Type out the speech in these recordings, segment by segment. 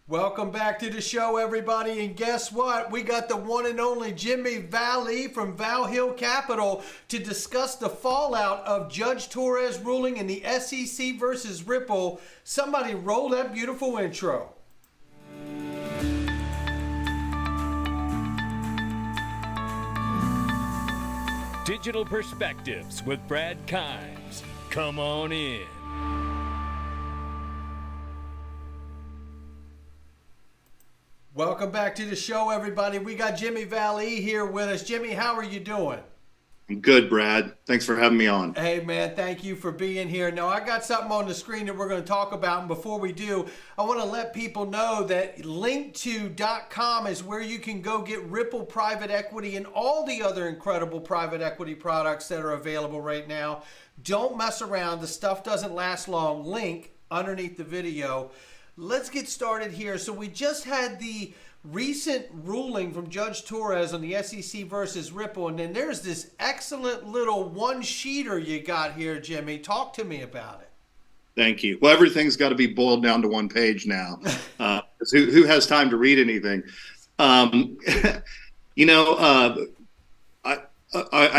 Welcome back to the show, everybody. And guess what? We got the one and only Jimmy Vallee from Valhil Capital to discuss the fallout of Judge Torres ruling in the SEC versus Ripple. Somebody roll that beautiful intro. Digital Perspectives with Brad Kimes. Come on in. Welcome back to the show, everybody. We got Jimmy Vallee here with us. Jimmy, how are you doing? I'm good, Brad. Thanks for having me on. Hey, man, thank you for being here. Now, I got something on the screen that we're going to talk about. And before we do, I want to let people know that linkto.com is where you can go get Ripple private equity and all the other incredible private equity products that are available right now. Don't mess around. The stuff doesn't last long. Link underneath the video. Let's get started here. So we just had the recent ruling from Judge Torres on the SEC versus Ripple, and then there's this excellent little one-sheeter you got here, Jimmy. Talk to me about it. Thank you. Well, everything's got to be boiled down to one page now. Who has time to read anything? I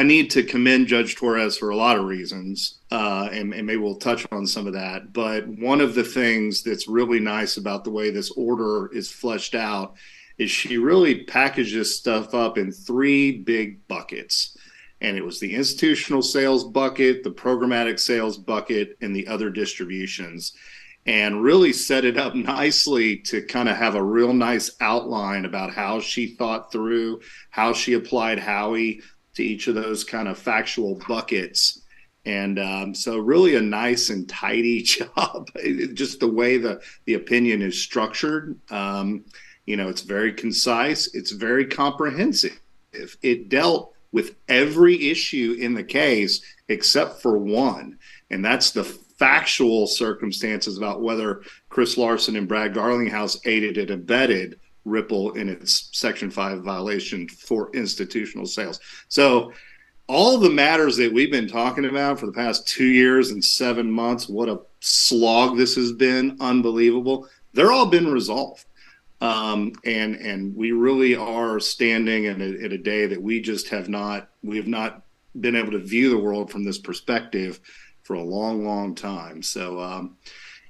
need to commend Judge Torres for a lot of reasons, and maybe we'll touch on some of that. But one of the things that's really nice about the way this order is fleshed out is she really packaged this stuff up in three big buckets. And it was the institutional sales bucket, the programmatic sales bucket, and the other distributions. And really set it up nicely to kind of have a real nice outline about how she thought through, how she applied Howey to each of those kind of factual buckets. And so really a nice and tidy job, just the way the opinion is structured. It's very concise. It's very comprehensive. It dealt with every issue in the case except for one, and that's the factual circumstances about whether Chris Larson and Brad Garlinghouse aided and abetted Ripple in its Section 5 violation for institutional sales. So all the matters that we've been talking about for the past 2 years and 7 months, what a slog this has been, unbelievable. They're all been resolved. And we really are standing at a day that we have not been able to view the world from this perspective for a long, long time. So,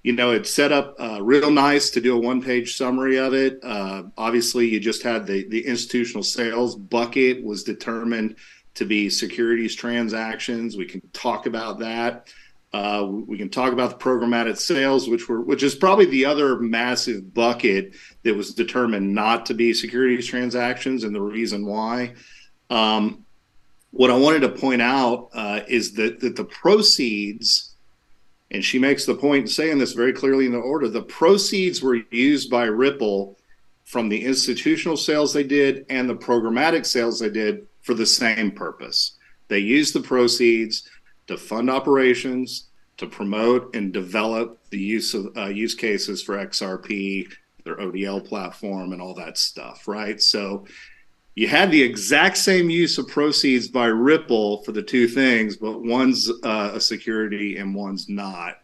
it's set up real nice to do a one-page summary of it. Obviously, you just had the institutional sales bucket was determined to be securities transactions. We can talk about that. We can talk about the programmatic sales, which is probably the other massive bucket that was determined not to be securities transactions, and the reason why. What I wanted to point out is that the proceeds, and she makes the point saying this very clearly in the order, the proceeds were used by Ripple from the institutional sales they did and the programmatic sales they did for the same purpose. They used the proceeds to fund operations, to promote and develop the use cases for XRP, their ODL platform, and all that stuff, right? So you had the exact same use of proceeds by Ripple for the two things, but one's a security and one's not.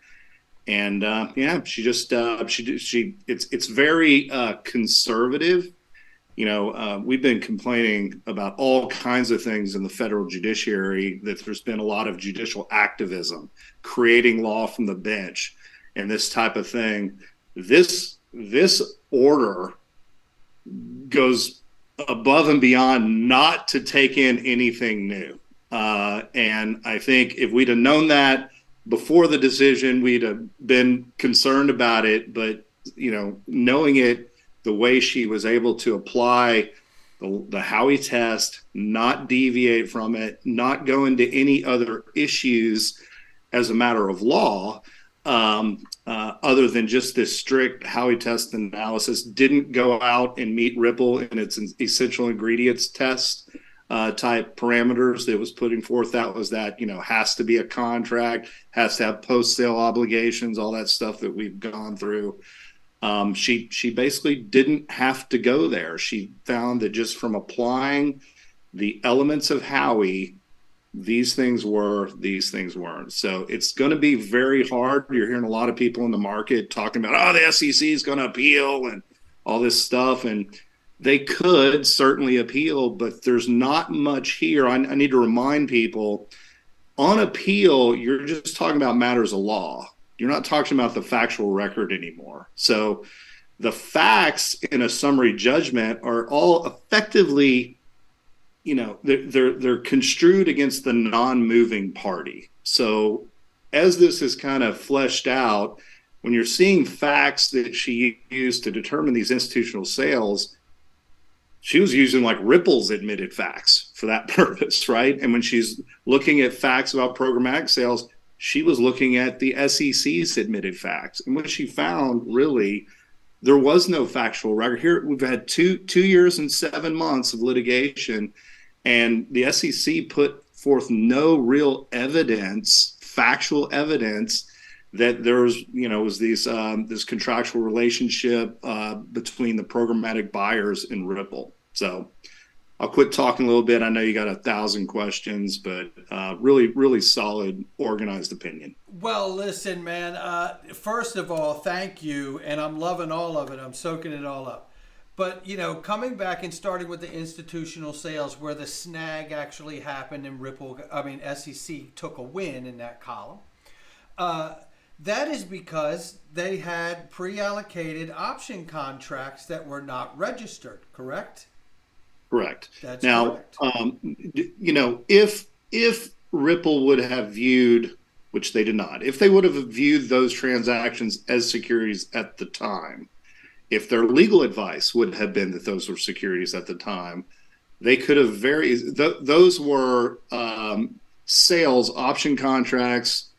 And it's very conservative. We've been complaining about all kinds of things in the federal judiciary, that there's been a lot of judicial activism, creating law from the bench, and this type of thing. This order goes above and beyond not to take in anything new. And I think if we'd have known that before the decision, we'd have been concerned about it. But, knowing it, the way she was able to apply the Howey test, not deviate from it, not go into any other issues as a matter of law, other than just this strict Howey test analysis, didn't go out and meet Ripple in its essential ingredients test type parameters that was putting forth. That was has to be a contract, has to have post-sale obligations, all that stuff that we've gone through. She basically didn't have to go there. She found that just from applying the elements of Howey, these things were, these things weren't. So it's going to be very hard. You're hearing a lot of people in the market talking about, the SEC is going to appeal and all this stuff. And they could certainly appeal, but there's not much here. I need to remind people, on appeal, you're just talking about matters of law. You're not talking about the factual record anymore. So the facts in a summary judgment are all effectively, they're construed against the non-moving party. So as this is kind of fleshed out, when you're seeing facts that she used to determine these institutional sales, she was using like Ripple's admitted facts for that purpose, right? And when she's looking at facts about programmatic sales, she was looking at the SEC's admitted facts. And what she found, really, there was no factual record. Here we've had two years and 7 months of litigation, and the SEC put forth no real evidence, factual evidence, that there was, was this contractual relationship between the programmatic buyers and Ripple. So I'll quit talking a little bit. I know you got 1,000 questions, but really, really solid, organized opinion. Well, listen, man, first of all, thank you. And I'm loving all of it. I'm soaking it all up. But, coming back and starting with the institutional sales where the snag actually happened and SEC took a win in that column. That is because they had pre-allocated option contracts that were not registered, correct? Correct. That's now, correct. If Ripple would have viewed, which they did not, if they would have viewed those transactions as securities at the time, if their legal advice would have been that those were securities at the time, they could have those were sales option contracts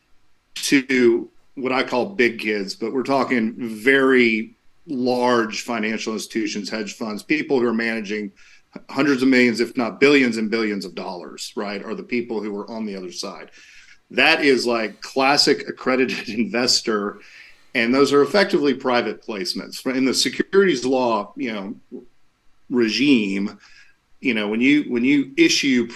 to what I call big kids, but we're talking very large financial institutions, hedge funds, people who are managing hundreds of millions, if not billions and billions of dollars, right, are the people who are on the other side. That is like classic accredited investor, and those are effectively private placements. In the securities law, regime, when you issue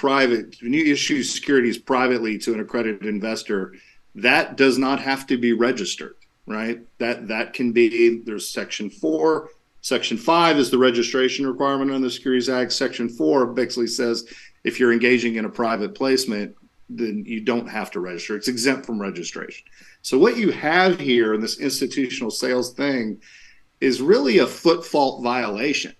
securities privately to an accredited investor, that does not have to be registered, right? That can be, there's Section 4. Section 5 is the registration requirement on the Securities Act. Section 4 basically says if you're engaging in a private placement, then you don't have to register. It's exempt from registration. So what you have here in this institutional sales thing is really a foot fault violation,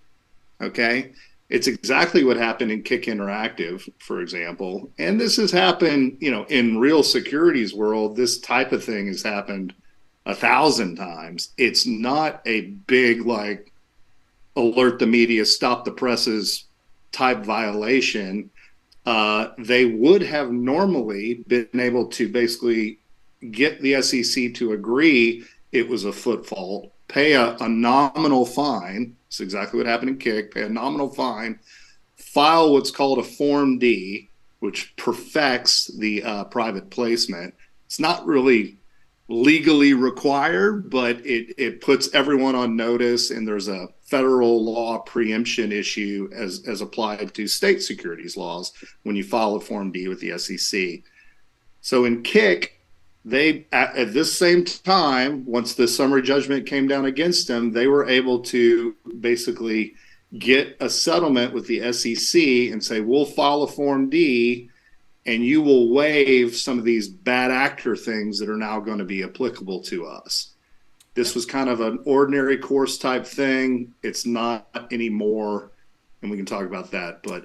okay? It's exactly what happened in Kick Interactive, for example. And this has happened, in real securities world, this type of thing has happened 1,000 times. It's not a big, alert the media, stop the presses type violation. They would have normally been able to basically get the SEC to agree it was a foot fault, pay a nominal fine. That's exactly what happened in Kick. Pay a nominal fine, file what's called a Form D, which perfects the private placement. It's not really legally required, but it puts everyone on notice, and there's a federal law preemption issue as applied to state securities laws when you file a Form D with the SEC. So in Kick, they at this same time, once the summary judgment came down against them, they were able to basically get a settlement with the SEC and say, we'll file a Form D and you will waive some of these bad actor things that are now going to be applicable to us. This was kind of an ordinary course type thing. It's not anymore, and we can talk about that. But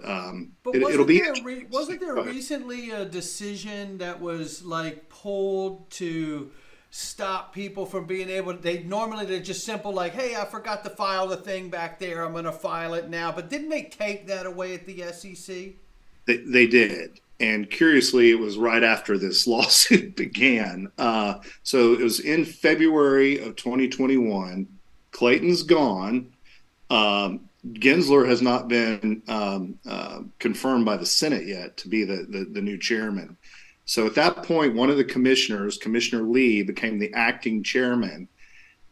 it'll be. Wasn't there recently a decision that was pulled to stop people from being able to? They're just simple hey, I forgot to file the thing back there. I'm going to file it now. But didn't they take that away at the SEC? They did. And curiously, it was right after this lawsuit began. So it was in February of 2021. Clayton's gone. Gensler has not been confirmed by the Senate yet to be the new chairman. So at that point, one of the commissioners, Commissioner Lee, became the acting chairman.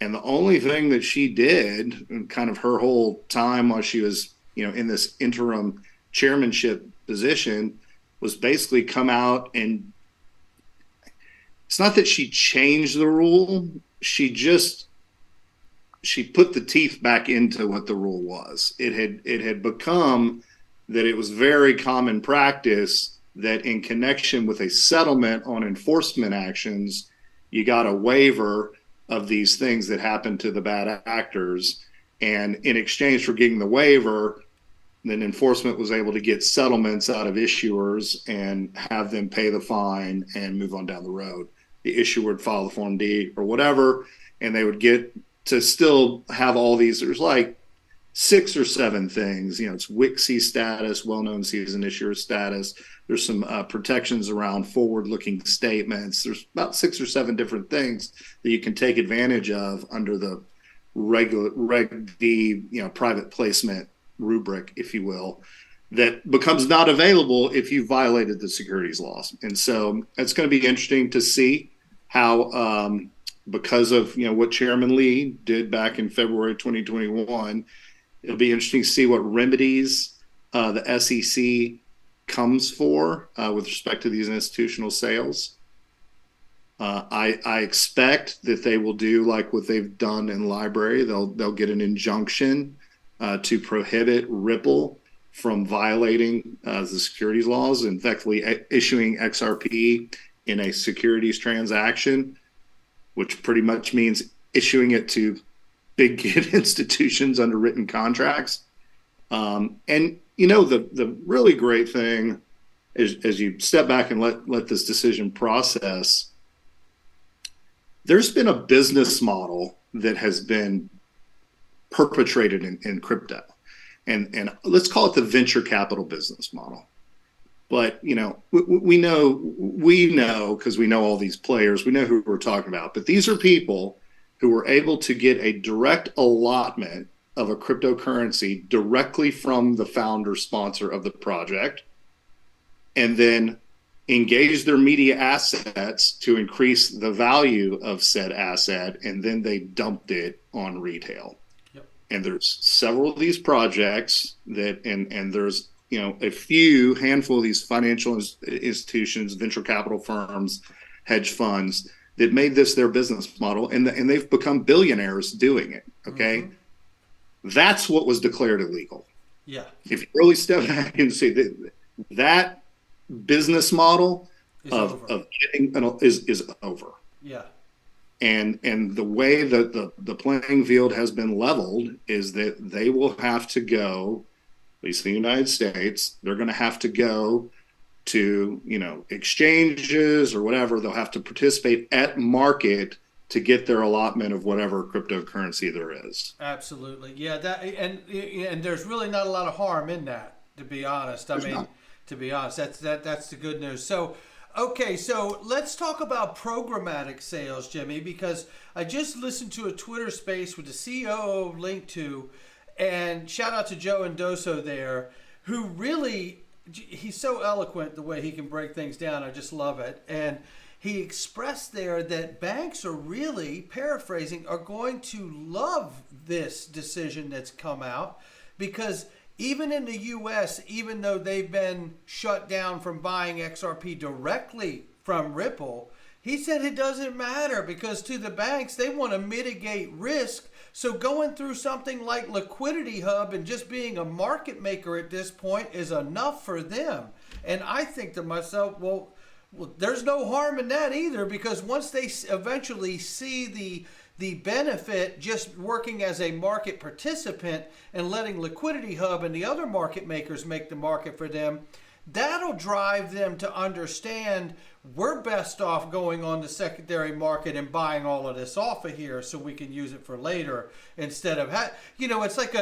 And the only thing that she did, kind of her whole time while she was, in this interim chairmanship position, was basically come out, and it's not that she changed the rule. She just she put the teeth back into what the rule was. It had become that it was very common practice that in connection with a settlement on enforcement actions, you got a waiver of these things that happened to the bad actors. And in exchange for getting the waiver, then enforcement was able to get settlements out of issuers and have them pay the fine and move on down the road. The issuer would file the Form D or whatever, and they would get to still have all these. There's like 6 or 7 things. You know, it's WIC-C status, well-known seasoned issuer status. There's some protections around forward-looking statements. There's about 6 or 7 different things that you can take advantage of under the Reg D, you know, private placement rubric, if you will, that becomes not available if you violated the securities laws. And so it's going to be interesting to see how, because of, you know, what Chairman Lee did back in February 2021, it'll be interesting to see what remedies the SEC comes for with respect to these institutional sales. I expect that they will do like what they've done in library. They'll get an injunction to prohibit Ripple from violating the securities laws and effectively issuing XRP in a securities transaction, which pretty much means issuing it to big kid institutions under written contracts. And you know, the really great thing is, as you step back and let this decision process, there's been a business model that has been perpetrated in crypto, and let's call it the venture capital business model. But you know, we know because we know all these players, we know who we're talking about. But these are people who were able to get a direct allotment of a cryptocurrency directly from the founder sponsor of the project, and then engage their media assets to increase the value of said asset, and then they dumped it on retail. Yep. And there's several of these projects that, and there's, you know, a handful of these financial institutions, venture capital firms, hedge funds that made this their business model, and they've become billionaires doing it. Okay. Mm-hmm. That's what was declared illegal. Yeah. If you really step back and see that business model of getting is over. Yeah. And the way that the playing field has been leveled is that they will have to go, at least in the United States, they're going to have to go to, you know, exchanges or whatever. They'll have to participate at market to get their allotment of whatever cryptocurrency there is. Absolutely. Yeah. That and there's really not a lot of harm in that, to be honest. To be honest, that's the good news. So, okay, so let's talk about programmatic sales, Jimmy, because I just listened to a Twitter space with the COO linked to, and shout out to Joe Endoso there, who really, he's so eloquent the way he can break things down. I just love it. And he expressed there that banks are really, paraphrasing, are going to love this decision that's come out, because even in the U.S., even though they've been shut down from buying XRP directly from Ripple, he said it doesn't matter, because to the banks, they want to mitigate risk. So going through something like Liquidity Hub and just being a market maker at this point is enough for them. And I think to myself, well, there's no harm in that either, because once they eventually see the benefit just working as a market participant and letting Liquidity Hub and the other market makers make the market for them, that'll drive them to understand we're best off going on the secondary market and buying all of this off of here so we can use it for later, instead of it's like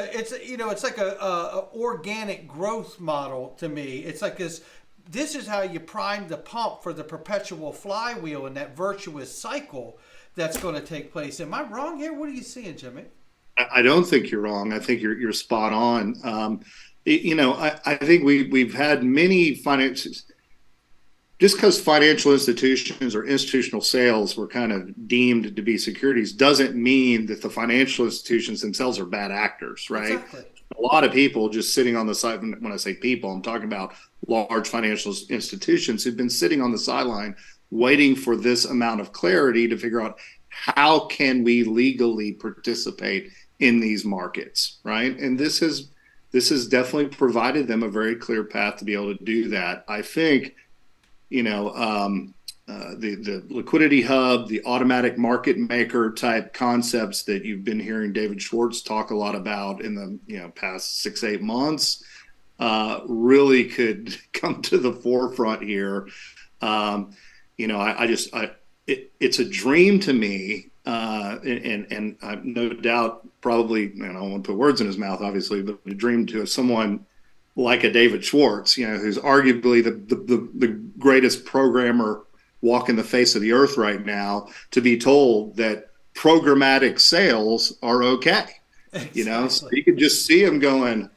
a organic growth model to me. It's like this is how you prime the pump for the perpetual flywheel and that virtuous cycle that's going to take place. Am I wrong here? What are you seeing, Jimmy? I don't think you're wrong. I think you're spot on. I think we've had many finances. Just because financial institutions or institutional sales were kind of deemed to be securities doesn't mean that the financial institutions themselves are bad actors, right? Exactly. A lot of people just sitting on the side. When I say people, I'm talking about large financial institutions who've been sitting on the sideline waiting for this amount of clarity to figure out how can we legally participate in these markets, right? And this has definitely provided them a very clear path to be able to do that. I think, the liquidity hub, the automatic market maker type concepts that you've been hearing David Schwartz talk a lot about in the past 6-8 months really could come to the forefront here. It's a dream to me, and I've no doubt probably, I don't want to put words in his mouth, obviously, but a dream to someone like a David Schwartz, who's arguably the greatest programmer walking the face of the earth right now, to be told that programmatic sales are okay. Exactly. So you could just see him going,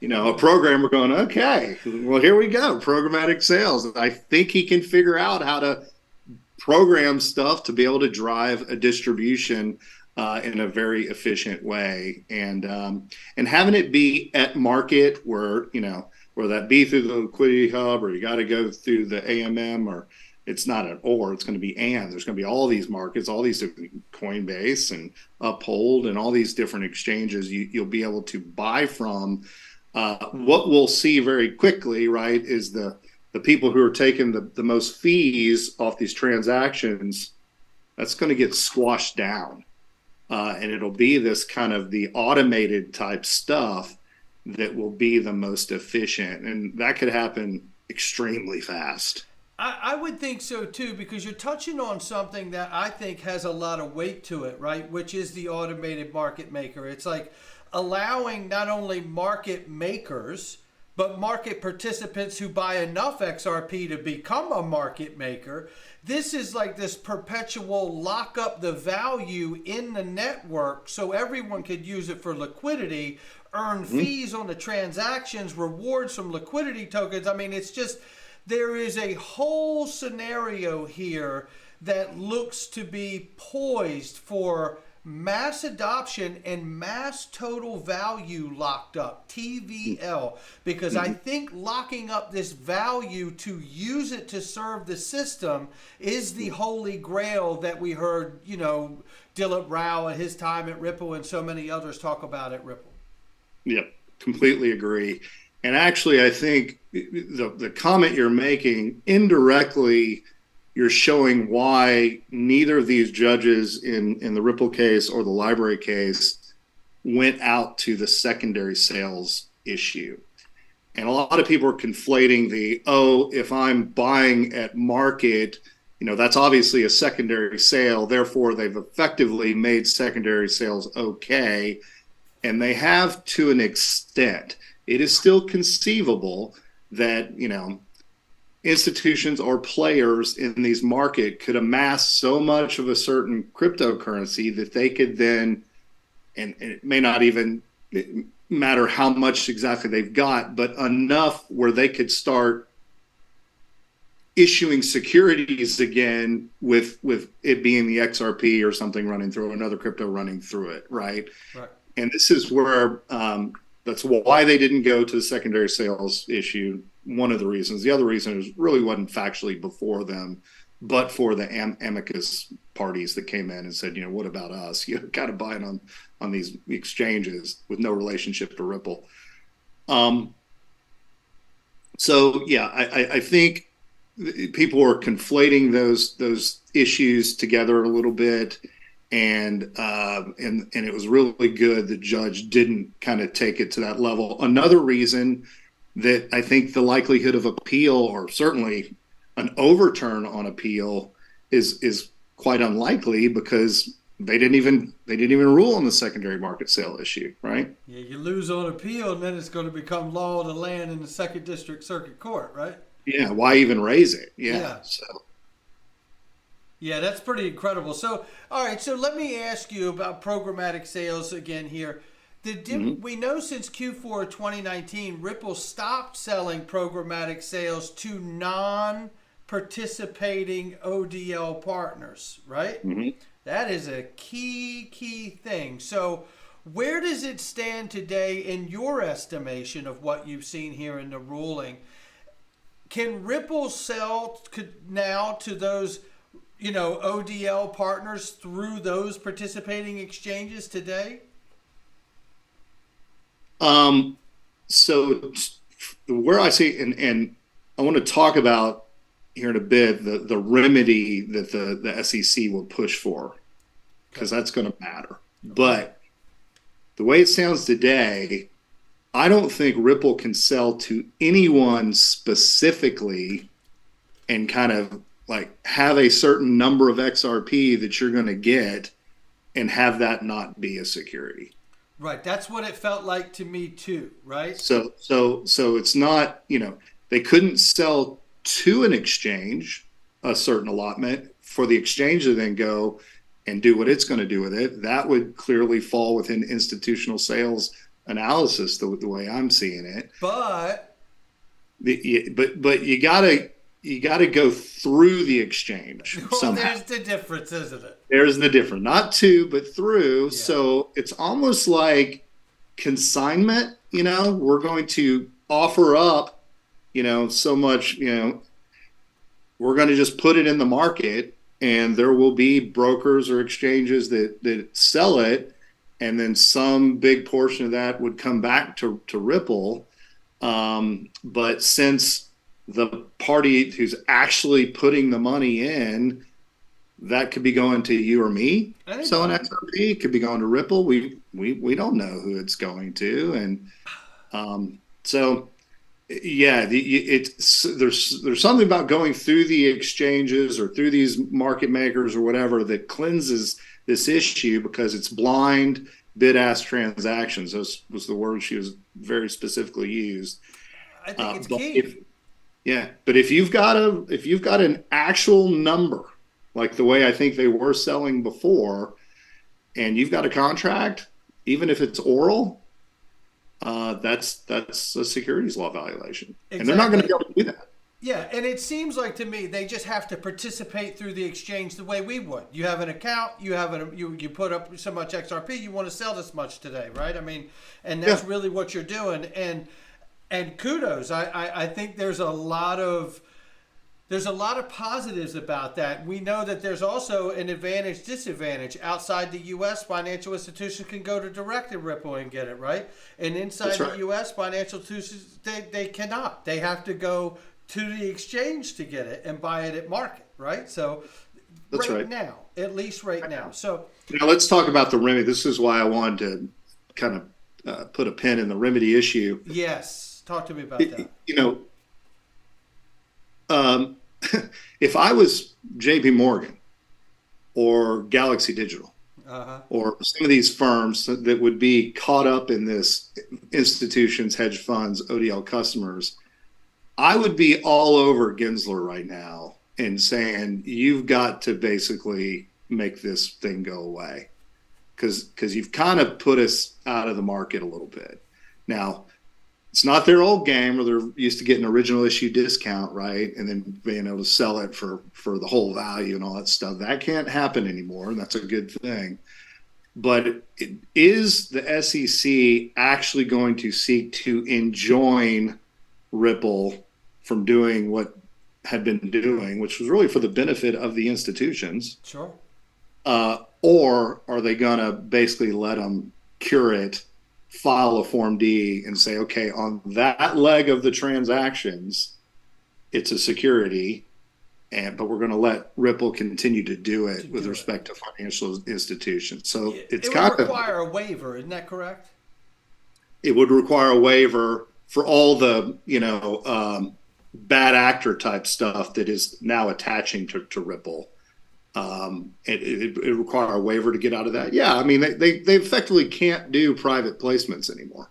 a programmer going, okay, well, here we go, programmatic sales. I think he can figure out how to program stuff to be able to drive a distribution in a very efficient way, and having it be at market, where that be through the liquidity hub, or you got to go through the AMM, or it's not an or, it's going to be and. There's going to be all these markets, all these different Coinbase and Uphold and all these different exchanges you'll be able to buy from. What we'll see very quickly, right, is the people who are taking the most fees off these transactions, that's going to get squashed down. And it'll be this kind of the automated type stuff that will be the most efficient. And that could happen extremely fast. I would think so too, because you're touching on something that I think has a lot of weight to it, right? Which is the automated market maker. It's like allowing not only market makers, but market participants who buy enough XRP to become a market maker. This is like this perpetual lock up the value in the network so everyone could use it for liquidity, earn fees on the transactions, rewards from liquidity tokens. I mean, it's just, there is a whole scenario here that looks to be poised for mass adoption and mass total value locked up, TVL, because I think locking up this value to use it to serve the system is the holy grail that we heard, Dilip Rao at his time at Ripple and so many others talk about at Ripple. Yep, completely agree. And actually, I think the comment you're making indirectly, you're showing why neither of these judges in the Ripple case or the library case went out to the secondary sales issue. And a lot of people are conflating if I'm buying at market, that's obviously a secondary sale. Therefore, they've effectively made secondary sales okay. And they have to an extent. It is still conceivable that, institutions or players in these markets could amass so much of a certain cryptocurrency that they could then, and it may not even matter how much exactly they've got, but enough where they could start issuing securities again with it being the XRP or something running through, another crypto running through it, right? And this is where that's why they didn't go to the secondary sales issue. One of the reasons. The other reason is really wasn't factually before them, but for the amicus parties that came in and said, what about us? Got to buy it on these exchanges with no relationship to Ripple. So yeah, I think people are conflating those issues together a little bit. And it was really good the judge didn't kind of take it to that level. Another reason that I think the likelihood of appeal, or certainly an overturn on appeal, is quite unlikely, because they didn't even rule on the secondary market sale issue, right? Yeah, you lose on appeal, and then it's going to become law of the land in the Second District Circuit Court, right? Yeah, why even raise it? Yeah. Yeah, that's pretty incredible. So, all right, so let me ask you about programmatic sales again here. We know since Q4 2019, Ripple stopped selling programmatic sales to non-participating ODL partners, right? That is a key thing. So where does it stand today in your estimation of what you've seen here in the ruling? Can Ripple sell now to those ODL partners through those participating exchanges today? So where I see, and I want to talk about here in a bit, the remedy that the SEC will push for, because that's going to matter. But the way it sounds today, I don't think Ripple can sell to anyone specifically and kind of like have a certain number of XRP that you're going to get and have that not be a security. Right. That's what it felt like to me too, right? So it's not, they couldn't sell to an exchange a certain allotment for the exchange to then go and do what it's going to do with it. That would clearly fall within institutional sales analysis, the way I'm seeing it. But you gotta go through the exchange somehow. There's the difference, isn't it? There's the difference, not to, but through. Yeah. So it's almost like consignment. We're going to offer up, so much. We're going to just put it in the market, and there will be brokers or exchanges that sell it, and then some big portion of that would come back to Ripple. But since the party who's actually putting the money in, that could be going to you or me selling XRP. It could be going to Ripple. We don't know who it's going to, and so yeah, there's something about going through the exchanges or through these market makers or whatever that cleanses this issue, because it's blind bid-ask transactions. Those was the word she was very specifically used. I think it's key. But if you've got an actual number, like the way I think they were selling before, and you've got a contract, even if it's oral, that's a securities law violation. Exactly. And they're not going to be able to do that. Yeah, and it seems like to me they just have to participate through the exchange the way we would. You have an account, you put up so much XRP, you want to sell this much today, right? I mean, and that's really what you're doing. And kudos. I think there's a lot of positives about that. We know that there's also an advantage, disadvantage. Outside the U.S., financial institutions can go to direct in Ripple and get it, right? And inside the U.S., financial institutions, they cannot. They have to go to the exchange to get it and buy it at market, right? So now, at least right now. So now let's talk about the remedy. This is why I wanted to kind of put a pin in the remedy issue. Yes. Talk to me about that. If I was JP Morgan or Galaxy Digital or some of these firms that would be caught up in this, institutions, hedge funds, ODL customers, I would be all over Gensler right now and saying, you've got to basically make this thing go away, because you've kind of put us out of the market a little bit. Now, it's not their old game where they're used to getting original issue discount, right? And then being able to sell it for the whole value and all that stuff. That can't happen anymore, and that's a good thing. But is the SEC actually going to seek to enjoin Ripple from doing what had been doing, which was really for the benefit of the institutions? Sure. Or are they going to basically let them cure it, file a Form D, and say, okay, on that leg of the transactions, it's a security, but we're going to let Ripple continue to do it with respect to financial institutions. So it would require a waiver, isn't that correct? It would require a waiver for all the bad actor type stuff that is now attaching to Ripple. It require a waiver to get out of that. Yeah, I mean they effectively can't do private placements anymore.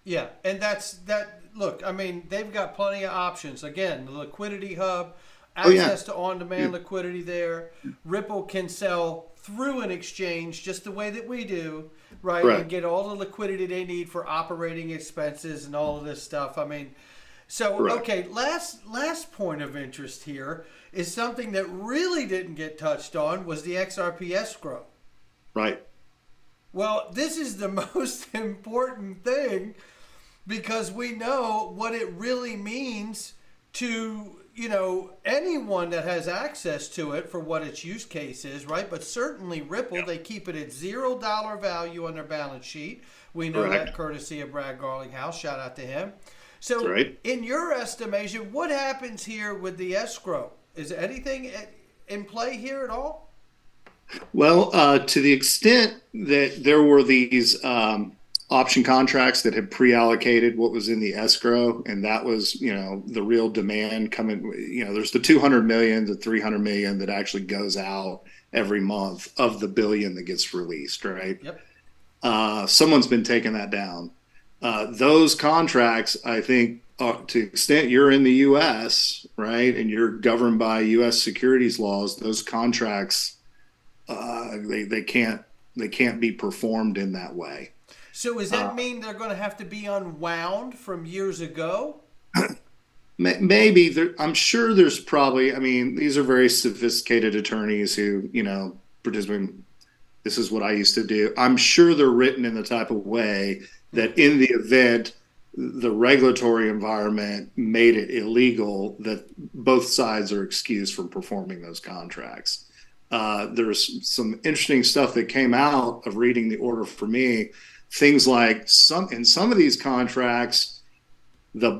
Yeah, and that's that. Look, I mean they've got plenty of options. Again, the liquidity hub, access to on-demand liquidity there. Ripple can sell through an exchange just the way that we do, right? And get all the liquidity they need for operating expenses and all of this stuff. I mean, so okay. Last point of interest here is something that really didn't get touched on, was the XRP escrow. Right. Well, this is the most important thing, because we know what it really means to, anyone that has access to it for what its use case is, right? But certainly Ripple, they keep it at $0 value on their balance sheet. We know that courtesy of Brad Garlinghouse. Shout out to him. So in your estimation, what happens here with the escrow? Is anything in play here at all? Well, to the extent that there were these option contracts that had pre-allocated what was in the escrow, and that was, the real demand coming, there's the 200 million, the 300 million that actually goes out every month of the billion that gets released, right? Yep. Someone's been taking that down. Those contracts, I think, to the extent you're in the U.S., right, and you're governed by U.S. securities laws, those contracts, they can't be performed in that way. So does that mean they're going to have to be unwound from years ago? Maybe. I'm sure there's probably, these are very sophisticated attorneys who, participate. This is what I used to do. I'm sure they're written in the type of way that in the event the regulatory environment made it illegal, that both sides are excused from performing those contracts. There's some interesting stuff that came out of reading the order for me. Things like in some of these contracts, the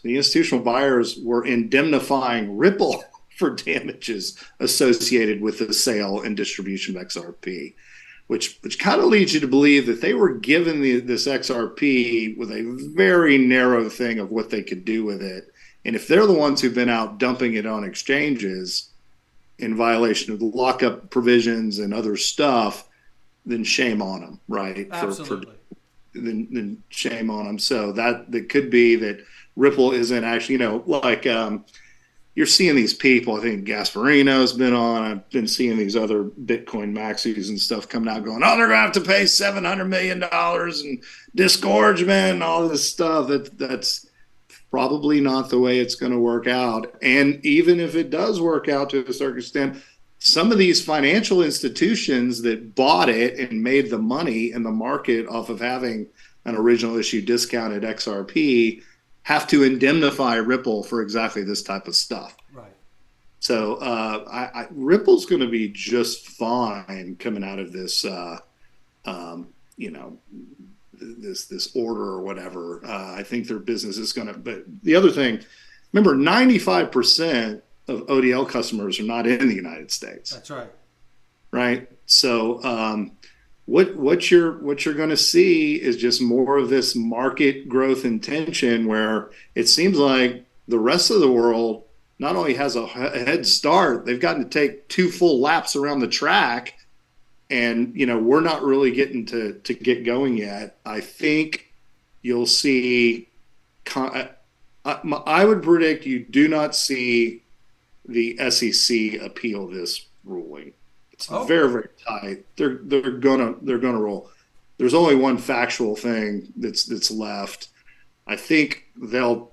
institutional buyers were indemnifying Ripple for damages associated with the sale and distribution of XRP, which kind of leads you to believe that they were given this XRP with a very narrow thing of what they could do with it. And if they're the ones who've been out dumping it on exchanges in violation of the lockup provisions and other stuff, then shame on them, right? Absolutely. Then shame on them. So that could be that Ripple isn't actually, you're seeing these people. I think Gasparino's been on. I've been seeing these other Bitcoin maxis and stuff coming out going, they're going to have to pay $700 million and disgorgement and all this stuff. That's probably not the way it's going to work out. And even if it does work out to a certain extent, some of these financial institutions that bought it and made the money in the market off of having an original issue discounted XRP have to indemnify Ripple for exactly this type of stuff. Right. So Ripple's going to be just fine coming out of this, this order or whatever. I think their business is going to. But the other thing, remember, 95% of ODL customers are not in the United States. That's right. Right. So what you're going to see is just more of this market growth intention, where it seems like the rest of the world not only has a head start, they've gotten to take 2 full laps around the track, and we're not really getting to get going yet. I think you'll see. I would predict you do not see the SEC appeal this ruling. It's very, very tight. They're gonna roll. There's only one factual thing that's left. I think they'll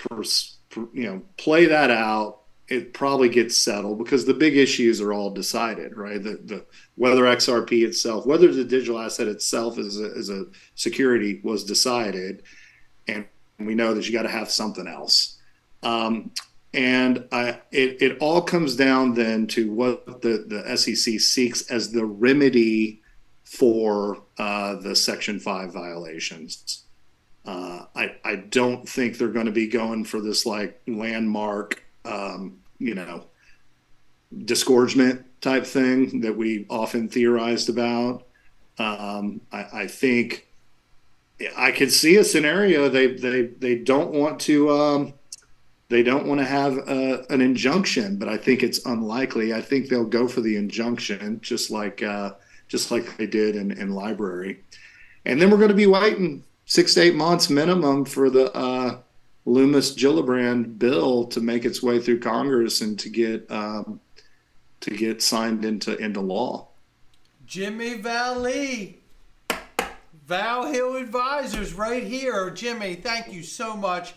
play that out. It probably gets settled because the big issues are all decided, right? The whether XRP itself, whether the digital asset itself is a security was decided, and we know that you got to have something else. And it all comes down then to what the SEC seeks as the remedy for the Section 5 violations. I don't think they're going to be going for this landmark, disgorgement type thing that we often theorized about. I think I could see a scenario they don't want to. They don't want to have an injunction, but I think it's unlikely. I think they'll go for the injunction, just like they did in Library. And then we're going to be waiting 6 to 8 months minimum for the Loomis Gillibrand bill to make its way through Congress and to get signed into law. Jimmy Vallee, Valhil Advisors, right here. Jimmy, thank you so much.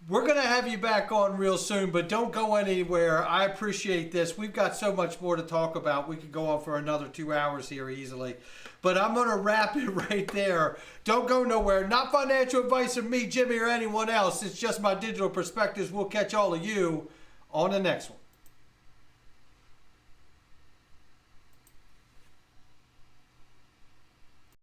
We're going to have you back on real soon, but don't go anywhere. I appreciate this. We've got so much more to talk about. We could go on for another 2 hours here easily. But I'm going to wrap it right there. Don't go nowhere. Not financial advice from me, Jimmy, or anyone else. It's just my digital perspectives. We'll catch all of you on the next one.